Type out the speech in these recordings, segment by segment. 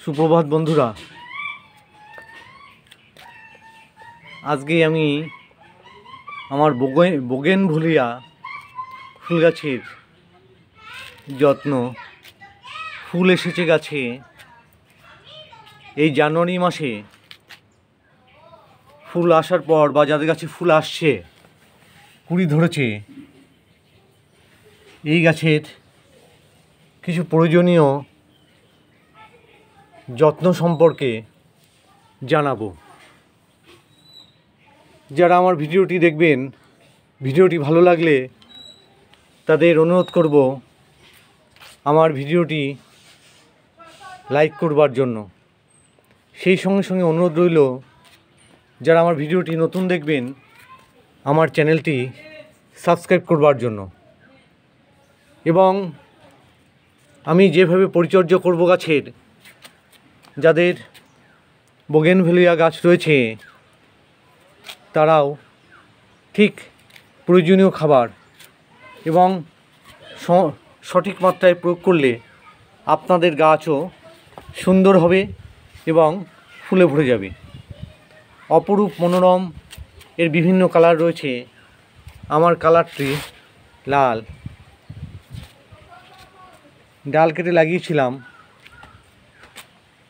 সুপ্রভাত বন্ধুরা, আজকে আমি আমার বোগেনভেলিয়া ফুল গাছের যত্ন। ফুল এসেছে গাছে এই জানুয়ারি মাসে। ফুল আসার পর বা যাদের গাছে ফুল আসছে, কুড়ি ধরেছে, এই গাছের কিছু প্রয়োজনীয় যত্ন সম্পর্কে জানাবো। যারা আমার ভিডিওটি দেখবেন, ভিডিওটি ভালো লাগলে তাদের অনুরোধ করব আমার ভিডিওটি লাইক করবার জন্য। সেই সঙ্গে সঙ্গে অনুরোধ রইল, যারা আমার ভিডিওটি নতুন দেখবেন, আমার চ্যানেলটি সাবস্ক্রাইব করবার জন্য। এবং আমি যেভাবে পরিচর্যা করব গাছের, যাদের বোগেনভেলিয়া গাছ রয়েছে তারাও ঠিক প্রয়োজনীয় খাবার এবং সঠিক মাত্রায় প্রয়োগ করলে আপনাদের গাছও সুন্দর হবে এবং ফুলে ভরে যাবে। অপরূপ মনোরম এর বিভিন্ন কালার রয়েছে। আমার কালারটি লাল। ডাল কেটে লাগিয়েছিলাম,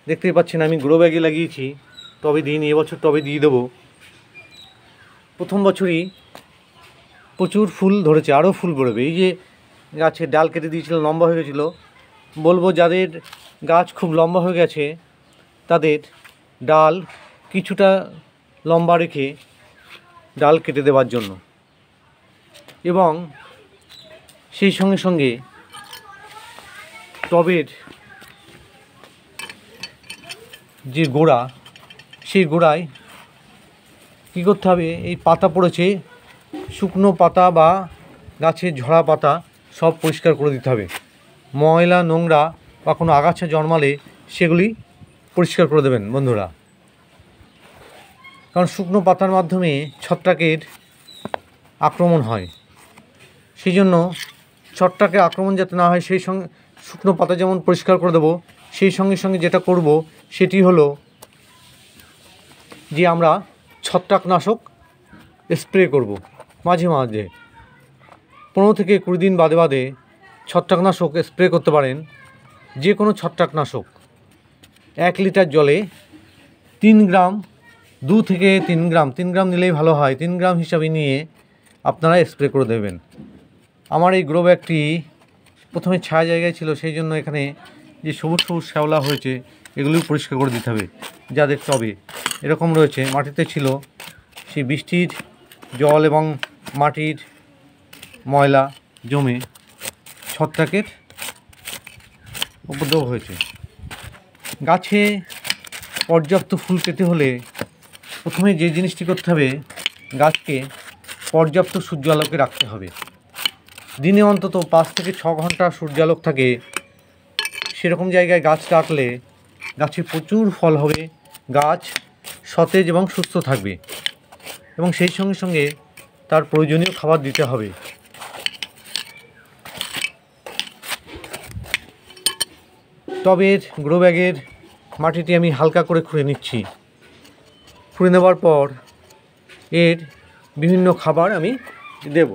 দেখতেই পাচ্ছেন আমি গ্রো ব্যাগে লাগিয়েছি, টবে দিইনি, এবছর টবে দিয়ে দেবো। প্রথম বছরই প্রচুর ফুল ধরেছে, আরও ফুল বেরোবে। এই যে গাছের ডাল কেটে দিয়েছিলাম, লম্বা হয়ে গেছিলো। বলবো যাদের গাছ খুব লম্বা হয়ে গেছে তাদের ডাল কিছুটা লম্বা রেখে ডাল কেটে দেওয়ার জন্য। এবং সেই সঙ্গে সঙ্গে টবের যে গোড়া, সেই গোড়ায় কী করতে হবে, এই পাতা পড়েছে, শুকনো পাতা বা গাছের ঝরা পাতা সব পরিষ্কার করে দিতে হবে। ময়লা নোংরা বা কোনো আগাছা জন্মালে সেগুলি পরিষ্কার করে দেবেন বন্ধুরা। কারণ শুকনো পাতার মাধ্যমে ছত্রাকের আক্রমণ হয়। সেই জন্য ছত্রাকের আক্রমণ যাতে না হয়, সেই সঙ্গে শুকনো পাতা যেমন পরিষ্কার করে দেবো, সেই সঙ্গে সঙ্গে যেটা করব সেটি হলো যে আমরা ছত্রাকনাশক স্প্রে করব মাঝে মাঝে। 15 থেকে 20 দিন বাদে বাদে ছত্রাকনাশক স্প্রে করতে পারেন। যে কোনো ছত্রাকনাশক 1 লিটার জলে 3 গ্রাম, 2 থেকে 3 গ্রাম, 3 গ্রাম নিলেই ভালো হয়। 3 গ্রাম হিসাবে নিয়ে আপনারা স্প্রে করে দেবেন। আমার এই গ্রো ব্যাগটি প্রথমে ছায়া জায়গায় ছিল, সেই জন্য এখানে যে সবুজ সবুজ শ্যাওলা হয়েছে এগুলি পরিষ্কার করে দিতে হবে। যাদের টবে এরকম রয়েছে, মাটিতে ছিল, সেই বৃষ্টির জল এবং মাটির ময়লা জমে ছত্রাকের উপদ্রব হয়েছে। গাছে পর্যাপ্ত ফুল পেতে হলে প্রথমে যে জিনিসটি করতে হবে, গাছকে পর্যাপ্ত সূর্যালোকে রাখতে হবে। দিনে অন্তত 5 থেকে 6 ঘন্টা সূর্যালোক থাকে, সেরকম জায়গায় গাছ রাখলে গাছে প্রচুর ফল হবে, গাছ সতেজ এবং সুস্থ থাকবে। এবং সেই সঙ্গে সঙ্গে তার প্রয়োজনীয় খাবার দিতে হবে। টবের গ্রো ব্যাগের মাটিটি আমি হালকা করে খুঁড়ে নিচ্ছি। খুঁড়ে নেওয়ার পর এর বিভিন্ন খাবার আমি দেব।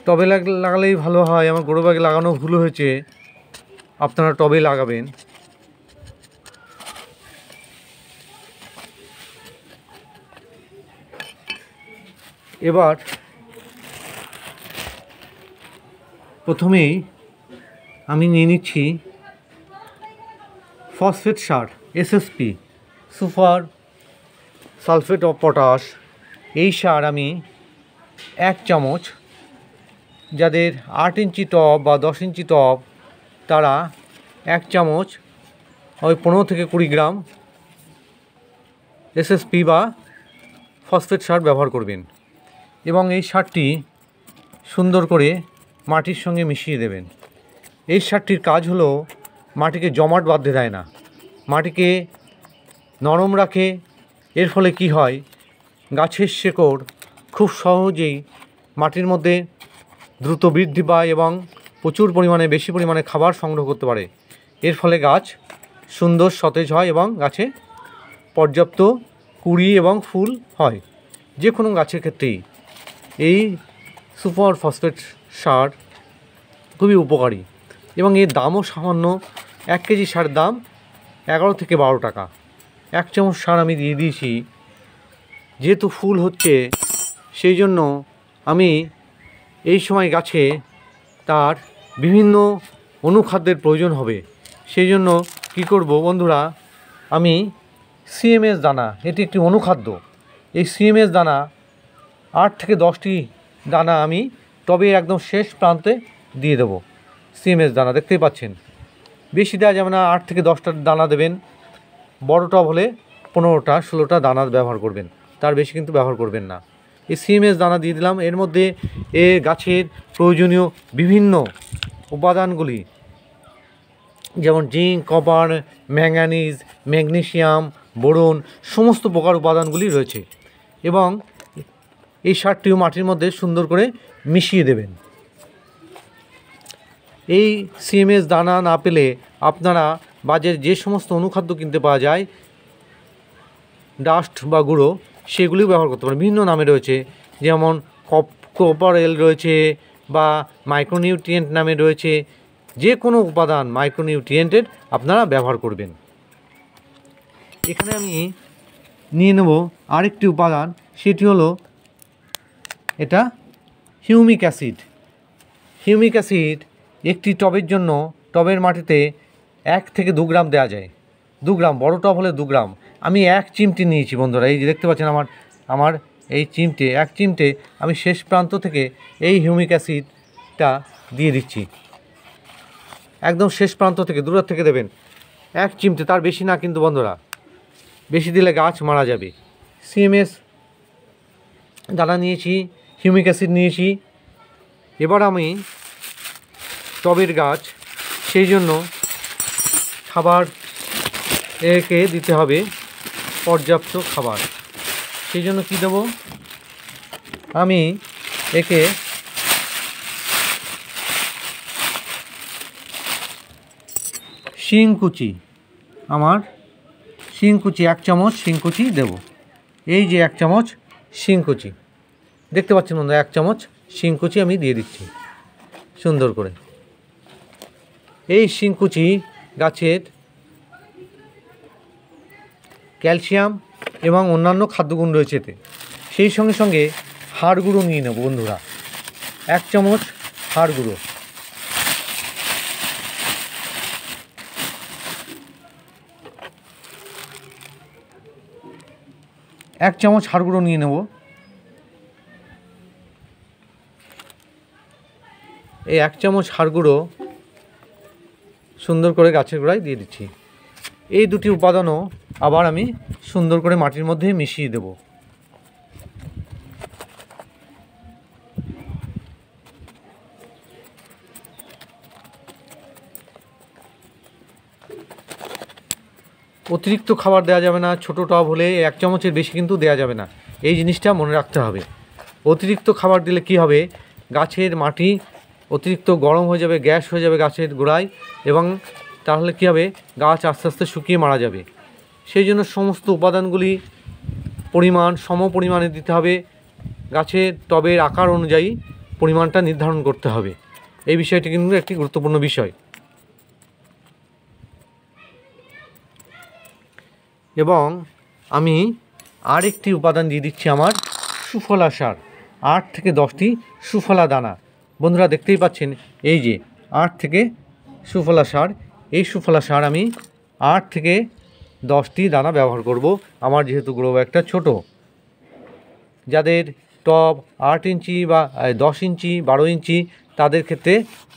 টবে লাগালেই ভালো হয়। আমার গ্রো ব্যাগে লাগানো ভুল হয়েছে, আপনারা টবে লাগাবেন। এবার প্রথমেই আমি নিয়ে নিচ্ছি phosphate sir, SSP, super sulphate of potash. এই সার আমি 1 চামচ, যাদের 8 ইঞ্চি টব বা 10 ইঞ্চি টব তারা 1 চামচ, ওই 15 থেকে 20 গ্রাম এসএসপি বা ফসফেট সার ব্যবহার করবেন। এবং এই সারটি সুন্দর করে মাটির সঙ্গে মিশিয়ে দেবেন। এই সারটির কাজ হলো মাটিকে জমাট বাঁধতে দেয় না, মাটিকে নরম রাখে। এর ফলে কি হয়, গাছের শেকড় খুব সহজেই মাটির মধ্যে দ্রুত বৃদ্ধি পায় এবং প্রচুর পরিমাণে বেশি পরিমাণে খাবার সংগ্রহ করতে পারে। এর ফলে গাছ সুন্দর সতেজ হয় এবং গাছে পর্যাপ্ত কুঁড়ি এবং ফুল হয়। যে কোনো গাছের ক্ষেত্রেই এই সুপার ফসফেট সার খুবই উপকারী এবং এর দামও সামান্য। 1 কেজি সারের দাম 11 থেকে 12 টাকা। 1 চামচ সার আমি দিয়ে দিয়েছি। যেহেতু ফুল হচ্ছে সেই জন্য আমি এই সময় গাছে তার বিভিন্ন অনুখাদ্যের প্রয়োজন হবে। সেই জন্য কী করব বন্ধুরা, আমি সিএমএস দানা, এটি একটি অনুখাদ্য। এই সিএমএস দানা 8 থেকে 10টি দানা আমি টবে একদম শেষ প্রান্তে দিয়ে দেবো। সিএমএস দানা দেখতেই পাচ্ছেন, বেশি দেওয়া যাবে না, 8 থেকে 10টা দানা দেবেন। বড় টব হলে 15টা 16টা দানা ব্যবহার করবেন, তার বেশি কিন্তু ব্যবহার করবেন না। এই সিএমএস দানা দিয়ে দিলাম। এর মধ্যে গাছের প্রয়োজনীয় বিভিন্ন উপাদানগুলি যেমন zinc, copper, manganese, magnesium, boron সমস্ত প্রকার উপাদানগুলি রয়েছে এবং এই সারটিও মাটির মধ্যে সুন্দর করে মিশিয়ে দেবেন। এই সিএমএস দানা না পেলে আপনারা বাজারে যে সমস্ত অনুখাদ্য কিনতে পাওয়া যায়, ডাস্ট বা গুঁড়ো, সেগুলিও ব্যবহার করতে পারেন। বিভিন্ন নামে রয়েছে, যেমন কপারেল রয়েছে বা মাইক্রোনিউট্রিয়েন্ট নামে রয়েছে। যে কোনো উপাদান মাইক্রোনিউট্রিয়েন্টের আপনারা ব্যবহার করবেন। এখানে আমি নিয়ে নেব আরেকটি উপাদান, সেটি হলো এটা হিউমিক অ্যাসিড। হিউমিক অ্যাসিড একটি টবের জন্য, টবের মাটিতে 1 থেকে 2 গ্রাম দেওয়া যায়। 2 গ্রাম, বড় টব হলে 2 গ্রাম। আমি 1 চিমটি নিয়েছি বন্ধুরা। এই যে দেখতে পাচ্ছেন আমার এই চিমটে, 1 চিমটে আমি শেষ প্রান্ত থেকে এই হিউমিক অ্যাসিডটা দিয়ে দিচ্ছি। একদম শেষ প্রান্ত থেকে, দূর থেকে দেবেন 1 চিমটে, তার বেশি না কিন্তু বন্ধুরা, বেশি দিলে গাছ মারা যাবে। সিএমএস দানা নিয়েছি, হিউমিক অ্যাসিড নিয়েছি। এবার আমি টবের গাছ, সেই জন্য খাবার একে দিতে হবে, পর্যাপ্ত খাবার। সেই জন্য কী দেবো, আমি একে শিংকুচি, আমার শিংকুচি 1 চামচ শিংকুচি দেব। এই যে 1 চামচ শিংকুচি দেখতে পাচ্ছেন বন্ধুরা, 1 চামচ শিংকুচি আমি দিয়ে দিচ্ছি সুন্দর করে। এই শিংকুচি গাছের ক্যালসিয়াম এবং অন্যান্য খাদ্যগুণ রয়েছে এতে। সেই সঙ্গে সঙ্গে হাড় গুঁড়ো নিয়ে নেব বন্ধুরা, 1 চামচ হাড় গুঁড়ো। এক চামচ হাড় গুঁড়ো নিয়ে নেব। এই 1 চামচ হাড় গুঁড়ো সুন্দর করে গাছের গোড়ায় দিয়ে দিচ্ছি। এই দুটি উপাদানও আবার আমি সুন্দর করে মাটির মধ্যে মিশিয়ে দেব। অতিরিক্ত খাবার দেওয়া যাবে না। ছোটো টব হলে 1 চামচের বেশি কিন্তু দেওয়া যাবে না, এই জিনিসটা মনে রাখতে হবে। অতিরিক্ত খাবার দিলে কি হবে, গাছের মাটি অতিরিক্ত গরম হয়ে যাবে, গ্যাস হয়ে যাবে গাছের গোড়ায়, এবং তাহলে কী হবে, গাছ আস্তে আস্তে শুকিয়ে মারা যাবে। সেই জন্য সমস্ত উপাদানগুলি সম পরিমাণে দিতে হবে। গাছের টবের আকার অনুযায়ী পরিমাণটা নির্ধারণ করতে হবে। এই বিষয়টি কিন্তু একটি গুরুত্বপূর্ণ বিষয়। এবং আমি আরেকটি উপাদান দিয়ে দিচ্ছি, আমার সুফলা সার, 8 থেকে 10টি সুফলা দানা। বন্ধুরা দেখতেই পাচ্ছেন, এই যে 8 থেকে সুফলা সার। এই সুফলা সার আমি 8 থেকে 10টি দানা ব্যবহার করব। আমার যেহেতু গ্রো ব্যাগটা ছোটো, যাদের টব 8 ইঞ্চি বা 10 ইঞ্চি 12 ইঞ্চি, তাদের ক্ষেত্রে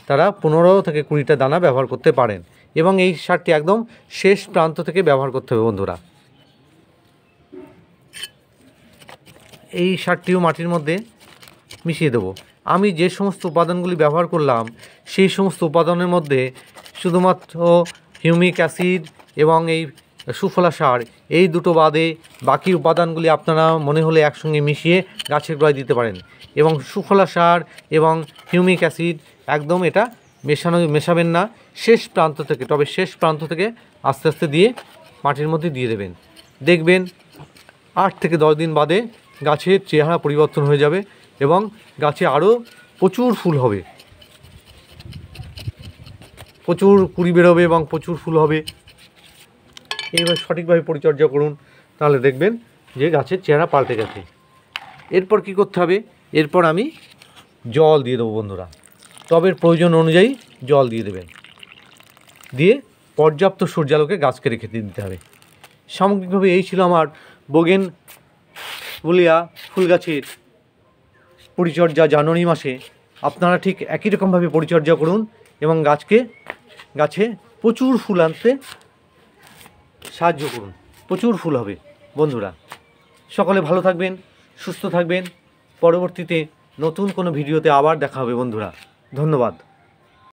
তারা 15 থেকে 20টা দানা ব্যবহার করতে পারেন। এবং এই সারটি একদম শেষ প্রান্ত থেকে ব্যবহার করতে হবে বন্ধুরা। এই সারটিও মাটির মধ্যে মিশিয়ে দেবো। আমি যে সমস্ত উপাদানগুলি ব্যবহার করলাম সেই সমস্ত উপাদানের মধ্যে শুধুমাত্র হিউমিক অ্যাসিড এবং এই সুফলা সার এই দুটো বাদে বাকি উপাদানগুলি আপনারা মনে হলে একসঙ্গে মিশিয়ে গাছের গোড়ায় দিতে পারেন। এবং সুফলা সার এবং হিউমিক অ্যাসিড একদম এটা মেশাবেন না, শেষ প্রান্ত থেকে, তবে শেষ প্রান্ত থেকে আস্তে আস্তে দিয়ে মাটির মধ্যে দিয়ে দেবেন। দেখবেন 8 থেকে 10 দিন বাদে গাছের চেহারা পরিবর্তন হয়ে যাবে এবং গাছে আরও প্রচুর ফুল হবে, প্রচুর কুড়ি বেরোবে এবং প্রচুর ফুল হবে। এইভাবে সঠিকভাবে পরিচর্যা করুন, তাহলে দেখবেন যে গাছের চেহারা পাল্টে গেছে। এরপর কি করতে হবে? এরপর আমি জল দিয়ে দেবো বন্ধুরা। টবের প্রয়োজন অনুযায়ী জল দিয়ে দেবেন, দিয়ে পর্যাপ্ত সূর্যালোকে গাছকে রেখে দিতে হবে। সামগ্রিকভাবে এই ছিল আমার বোগেনভেলিয়া ফুল গাছের পরিচর্যা জানুয়ারি মাসে। আপনারা ঠিক একই রকমভাবে পরিচর্যা করুন এবং গাছে প্রচুর ফুল আনতে সাহায্য করুন, প্রচুর ফুল হবে বন্ধুরা। সকলে ভালো থাকবেন, সুস্থ থাকবেন। পরবর্তীতে নতুন কোনো ভিডিওতে আবার দেখা হবে বন্ধুরা। ধন্যবাদ।